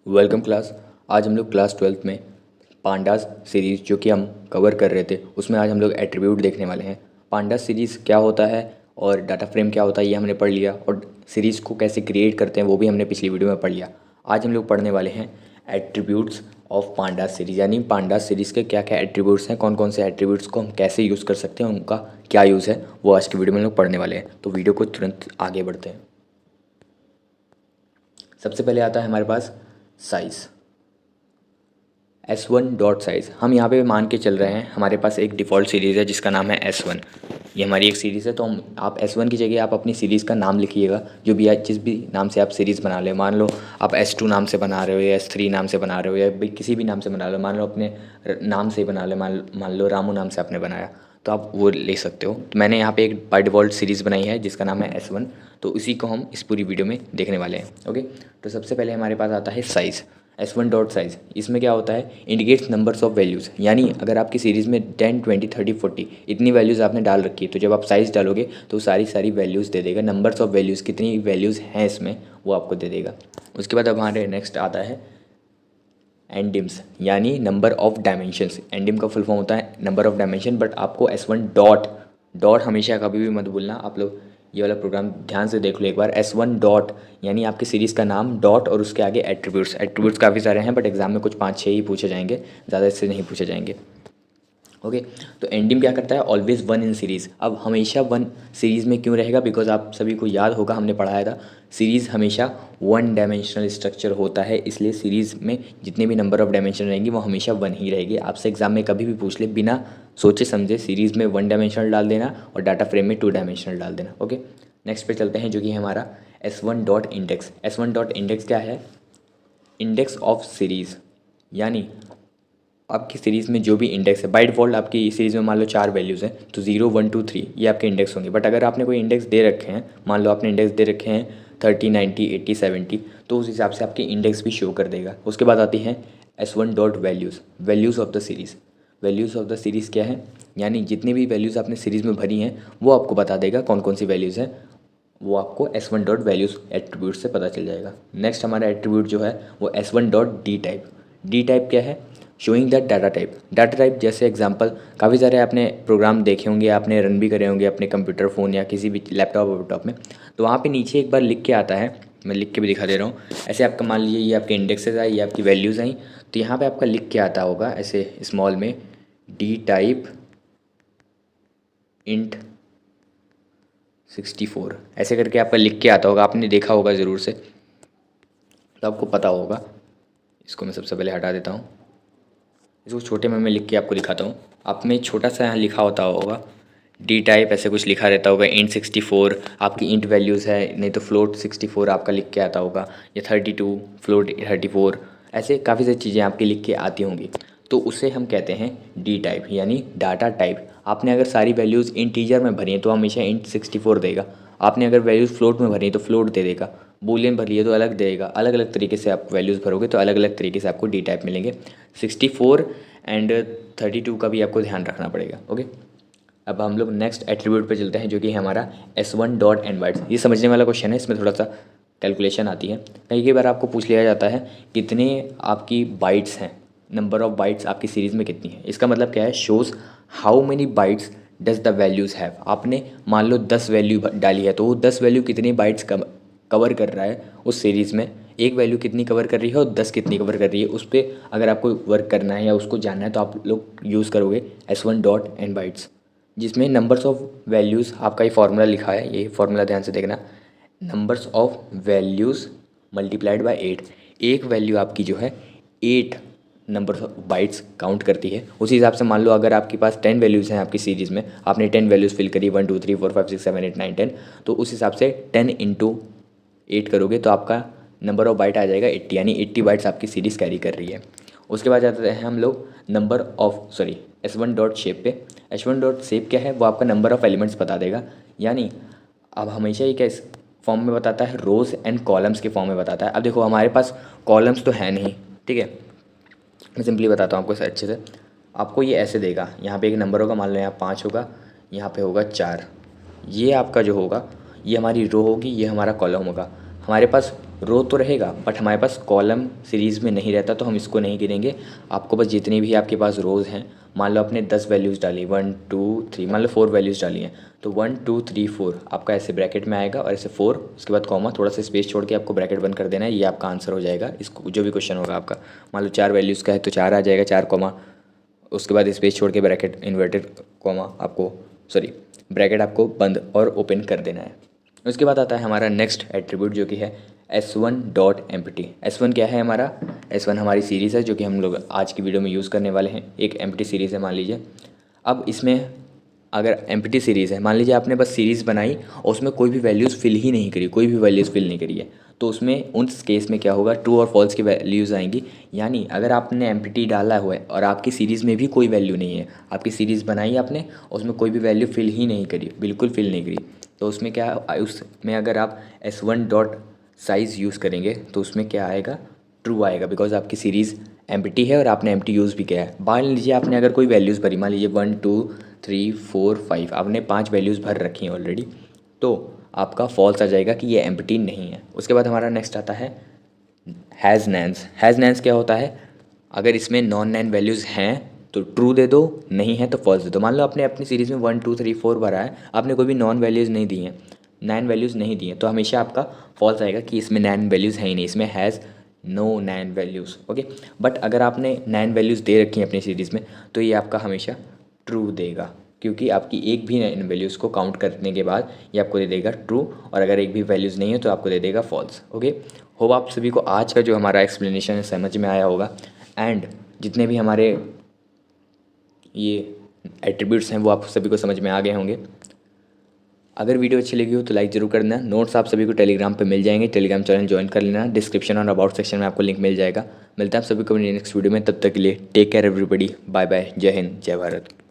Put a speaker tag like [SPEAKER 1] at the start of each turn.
[SPEAKER 1] Welcome class. आज हम लोग क्लास 12th में पांडास सीरीज़ जो कि हम कवर कर रहे थे उसमें आज हम लोग एट्रीब्यूट देखने वाले हैं। पांडास सीरीज़ क्या होता है और डाटा फ्रेम क्या होता है ये हमने पढ़ लिया, और सीरीज़ को कैसे क्रिएट करते हैं वो भी हमने पिछली वीडियो में पढ़ लिया। आज हम लोग पढ़ने वाले हैं एट्रीब्यूट्स ऑफ पांडास सीरीज़, यानी पांडास सीरीज़ के क्या क्या एट्रीब्यूट्स हैं, कौन कौन से एट्रीब्यूट्स को हम कैसे यूज़ कर सकते हैं, उनका क्या यूज़ है, वो आज की वीडियो में हम लोग पढ़ने वाले हैं। तो वीडियो को तुरंत आगे बढ़ते हैं। सबसे पहले आता है हमारे पास साइज़, S1 डॉट साइज़। हम यहाँ पे मान के चल रहे हैं हमारे पास एक डिफ़ॉल्ट सीरीज़ है जिसका नाम है S1। ये हमारी एक सीरीज़ है, तो हम आप S1 की जगह आप अपनी सीरीज़ का नाम लिखिएगा, जो भी जिस भी नाम से आप सीरीज़ बना लें। मान लो आप S2 नाम से बना रहे हो या S3 नाम से बना रहे हो या भाई किसी भी नाम से बना लो, मान लो अपने नाम से ही बना लो, मान लो रामू नाम से आपने बनाया तो आप वो ले सकते हो। तो मैंने यहाँ पे एक बाय डिफ़ॉल्ट सीरीज़ बनाई है जिसका नाम है S1, तो इसी को हम इस पूरी वीडियो में देखने वाले हैं। ओके, तो सबसे पहले हमारे पास आता है साइज़, S1 डॉट साइज़। इसमें क्या होता है, इंडिकेट्स नंबर्स ऑफ वैल्यूज़, यानी अगर आपकी सीरीज़ में 10, 20, 30, 40 इतनी वैल्यूज़ आपने डाल रखी है, तो जब आप साइज़ डालोगे तो सारी वैल्यूज़ दे देगा। नंबर्स ऑफ वैल्यूज़, कितनी वैल्यूज़ हैं इसमें, वो आपको दे देगा। उसके बाद अब हमारे नेक्स्ट आता है एंडिम्स, यानी नंबर ऑफ डायमेंशंस। एंडिम का फुल फॉर्म होता है नंबर ऑफ डायमेंशन, बट आपको S1 डॉट डॉट हमेशा कभी भी मत भूलना। आप लोग ये वाला प्रोग्राम ध्यान से देख लो एक बार। S1 डॉट यानी आपकी सीरीज़ का नाम, डॉट और उसके आगे एट्रीब्यूट्स। एट्रीब्यूट्स काफ़ी सारे हैं बट एग्जाम में कुछ 5-6 ही पूछे जाएंगे, ज़्यादा इससे नहीं पूछे जाएंगे। ओके, तो एंडिम क्या करता है, ऑलवेज वन इन सीरीज़। अब हमेशा वन सीरीज़ में क्यों रहेगा, बिकॉज आप सभी को याद होगा हमने पढ़ाया था सीरीज़ हमेशा वन डायमेंशनल स्ट्रक्चर होता है, इसलिए सीरीज़ में जितने भी नंबर ऑफ डायमेंशन रहेंगी वो हमेशा वन ही रहेगी। आपसे एग्जाम में कभी भी पूछ ले, बिना सोचे समझे सीरीज़ में वन डायमेंशनल डाल देना और डाटा फ्रेम में टू डायमेंशनल डाल देना। ओके, नेक्स्ट पे चलते हैं जो कि है हमारा S1 dot index. S1 dot index क्या है, इंडेक्स ऑफ सीरीज़, यानी आपकी सीरीज़ में जो भी इंडेक्स है, बाय डिफ़ॉल्ट आपकी सीरीज़ में मान लो 4 वैल्यूज़ हैं, तो 0, 1, 2, 3 ये आपके इंडेक्स होंगे। बट अगर आपने कोई इंडेक्स दे रखे हैं, मान लो आपने इंडेक्स दे रखे हैं 30, 90, 80, 70, तो उस हिसाब से आपके इंडेक्स भी शो कर देगा। उसके बाद आती है S1 dot values, values of the series. Values of the series क्या है, यानी जितनी भी वैल्यूज़ आपने सीरीज़ में भरी हैं वो आपको बता देगा कौन कौन सी वैल्यूज़ हैं, वो आपको S1 डॉट वैल्यूज़ एट्रीब्यूट से पता चल जाएगा। नेक्स्ट हमारा एट्रीब्यूट जो है वो S1 dot D type. D type क्या है, showing that data type. Data type जैसे एग्जांपल काफ़ी सारे आपने प्रोग्राम देखे होंगे, आपने रन भी करे होंगे अपने कंप्यूटर, फ़ोन या किसी भी लैपटॉप वैपटॉप में, तो वहाँ पे नीचे एक बार लिख के आता है, मैं लिख के भी दिखा दे रहा हूँ। ऐसे आपका मान लीजिए ये आपके इंडेक्सेस आई, ये आपकी वैल्यूज़ आई, तो यहाँ पे आपका लिख के आता होगा ऐसे स्मॉल में डी टाइप इंट 64, ऐसे करके आपका लिख के आता होगा, आपने देखा होगा ज़रूर से, तो आपको पता होगा। इसको मैं सबसे पहले हटा देता हूँ, इसको छोटे में मैं लिख के आपको दिखाता हूँ। आप में छोटा सा यहाँ लिखा होता होगा डी टाइप, ऐसे कुछ लिखा रहता होगा, इंट 64 आपकी इंट वैल्यूज़ है, नहीं तो फ्लोट 64 आपका लिख के आता होगा, या 32 फ्लोट 34, ऐसे काफ़ी सारी चीज़ें आपकी लिख के आती होंगी। तो उसे हम कहते हैं डी टाइप, यानी डाटा टाइप। आपने अगर सारी वैल्यूज़ इंटीजर में भरी हैं तो हमेशा इंट 64 देगा। आपने अगर वैल्यूज़ फ्लोट में भरी हैं तो फ्लोट दे देगा। बूलियन भरी है तो अलग देगा। अलग अलग तरीके से आप वैल्यूज़ भरोगे तो अलग अलग तरीके से आपको डी टाइप मिलेंगे। 64 एंड 32 का भी आपको ध्यान रखना पड़ेगा। ओके, अब हम लोग नेक्स्ट एट्रीब्यूट पे चलते हैं जो कि है हमारा S1 डॉट एन बाइट्स। ये समझने वाला क्वेश्चन है, इसमें थोड़ा सा कैलकुलेशन आती है। कई बार आपको पूछ लिया जाता है कितने आपकी बाइट्स हैं, नंबर ऑफ बाइट्स आपकी सीरीज़ में कितनी है। इसका मतलब क्या है, shows how many bytes does the values have. आपने मान लो 10 वैल्यू डाली है, तो वो 10 वैल्यू कितनी बाइट्स कवर कर रहा है उस सीरीज़ में, एक वैल्यू कितनी कवर कर रही है और 10 कितनी कवर कर रही है, उस पर अगर आपको वर्क करना है या उसको जानना है तो आप लोग यूज़ करोगे S1 डॉट एन बाइट्स, जिसमें नंबर्स ऑफ वैल्यूज़ आपका ये फार्मूला लिखा है, ये फार्मूला ध्यान से देखना। Numbers of values multiplied by 8, एक वैल्यू आपकी जो है 8 नंबर ऑफ बाइट्स काउंट करती है। उसी हिसाब से मान लो अगर आपके पास 10 वैल्यूज़ हैं आपकी सीरीज़ में, आपने 10 वैल्यूज़ फिल करी 1 2 3 4 5 6 7 8 9 10, तो उस हिसाब से 10 इंटू 8 करोगे तो आपका नंबर ऑफ बाइट आ जाएगा 80, यानी 80 बाइट्स आपकी सीरीज़ कैरी कर रही है। उसके बाद जाते हैं हम लोग number of S1 dot shape पे। S1 डॉट शेप क्या है, वो आपका नंबर ऑफ एलिमेंट्स बता देगा, यानी अब हमेशा ये क्या फॉर्म में बताता है, रोज़ एंड कॉलम्स के फॉर्म में बताता है। अब देखो हमारे पास कॉलम्स तो है नहीं, ठीक है, मैं सिंपली बताता हूँ आपको अच्छे से। आपको ये ऐसे देगा, यहाँ पे एक नंबर होगा, मान लो यहाँ 5 होगा, यहाँ पे होगा 4, ये आपका जो होगा ये हमारी रो होगी, ये हमारा कॉलम होगा। हमारे पास रो तो रहेगा बट हमारे पास कॉलम सीरीज़ में नहीं रहता, तो हम इसको नहीं गिनेंगे। आपको बस जितनी भी आपके पास रोज़ हैं, मान लो आपने 10 वैल्यूज़ डाली, 1 2 3, मान लो 4 वैल्यूज़ डाली हैं, तो 1 2 3 4 आपका ऐसे ब्रैकेट में आएगा और ऐसे 4, उसके बाद कॉमा, थोड़ा सा स्पेस छोड़ के आपको ब्रैकेट बंद कर देना है। ये आपका आंसर हो जाएगा इसको, जो भी क्वेश्चन होगा आपका। मान लो 4 वैल्यूज़ का है तो 4 आ जाएगा, 4 कॉमा, उसके बाद स्पेस छोड़ के ब्रैकेट इन्वर्टेड कॉमा आपको, सॉरी, ब्रैकेट आपको बंद और ओपन कर देना है। उसके बाद आता है हमारा नेक्स्ट एट्रीब्यूट जो कि है s1.empty। s1 क्या है हमारा? s1 हमारी सीरीज़ है जो कि हम लोग आज की वीडियो में यूज़ करने वाले हैं। एक एम्प्टी सीरीज़ है मान लीजिए। अब इसमें अगर एम्प्टी सीरीज़ है, मान लीजिए आपने बस सीरीज़ बनाई और उसमें कोई भी वैल्यूज़ फिल ही नहीं करी, कोई भी वैल्यूज़ फिल नहीं करी है, तो उसमें उस केस में क्या होगा, ट्रू और फॉल्स की वैल्यूज़ आएंगी। यानी अगर आपने एम्प्टी डाला हुआ है और आपकी सीरीज़ में भी कोई वैल्यू नहीं है, आपकी सीरीज़ बनाई आपने और उसमें कोई भी वैल्यू फिल ही नहीं करी, बिल्कुल फिल नहीं करी, तो उसमें क्या, उसमें अगर आप s1 डॉट साइज़ यूज़ करेंगे तो उसमें क्या आएगा, ट्रू आएगा, बिकॉज आपकी सीरीज़ एम्प्टी है और आपने एम्प्टी यूज़ भी किया है। मान लीजिए आपने अगर कोई वैल्यूज़ भरी, मान लीजिए 1 2 3 4 5, आपने 5 वैल्यूज़ भर रखी हैं ऑलरेडी, तो आपका फॉल्स आ जाएगा कि ये एम्प्टी नहीं है। उसके बाद हमारा नेक्स्ट आता है हैज़ नैन्स। हैज़ नैन्स क्या होता है, अगर इसमें नॉन नैन वैल्यूज़ हैं तो ट्रू दे दो, नहीं है तो फॉल्स दे दो। मान लो आपने अपनी सीरीज़ में 1 2 3 4 भरा है, आपने कोई भी नॉन वैल्यूज़ नहीं दी हैं, नैन वैल्यूज़ नहीं दी हैं, तो हमेशा आपका फॉल्स आएगा कि इसमें नैन वैल्यूज़ है ही नहीं, इसमें has no NaN values. Okay, but अगर आपने नैन वैल्यूज़ दे रखी हैं अपनी सीरीज़ में तो ये आपका हमेशा ट्रू देगा, क्योंकि आपकी एक भी नैन वैल्यूज़ को काउंट करने के बाद ये आपको दे देगा ट्रू, और अगर एक भी वैल्यूज़ नहीं है तो आपको दे देगा फॉल्स। ओके, होप आप सभी को आज का जो हमारा एक्सप्लेनेशन है समझ में आया होगा, एंड जितने भी हमारे ये एट्रीब्यूट्स हैं वो आप सभी को समझ में आ गए होंगे। अगर वीडियो अच्छी लगी हो तो लाइक ज़रूर करना। नोट्स आप सभी को टेलीग्राम पे मिल जाएंगे, टेलीग्राम चैनल ज्वाइन कर लेना, डिस्क्रिप्शन और अबाउट सेक्शन में आपको लिंक मिल जाएगा। मिलता है आप सभी को नेक्स्ट वीडियो में, तब तक के लिए take care everybody, bye bye, जय हिंद, जय भारत।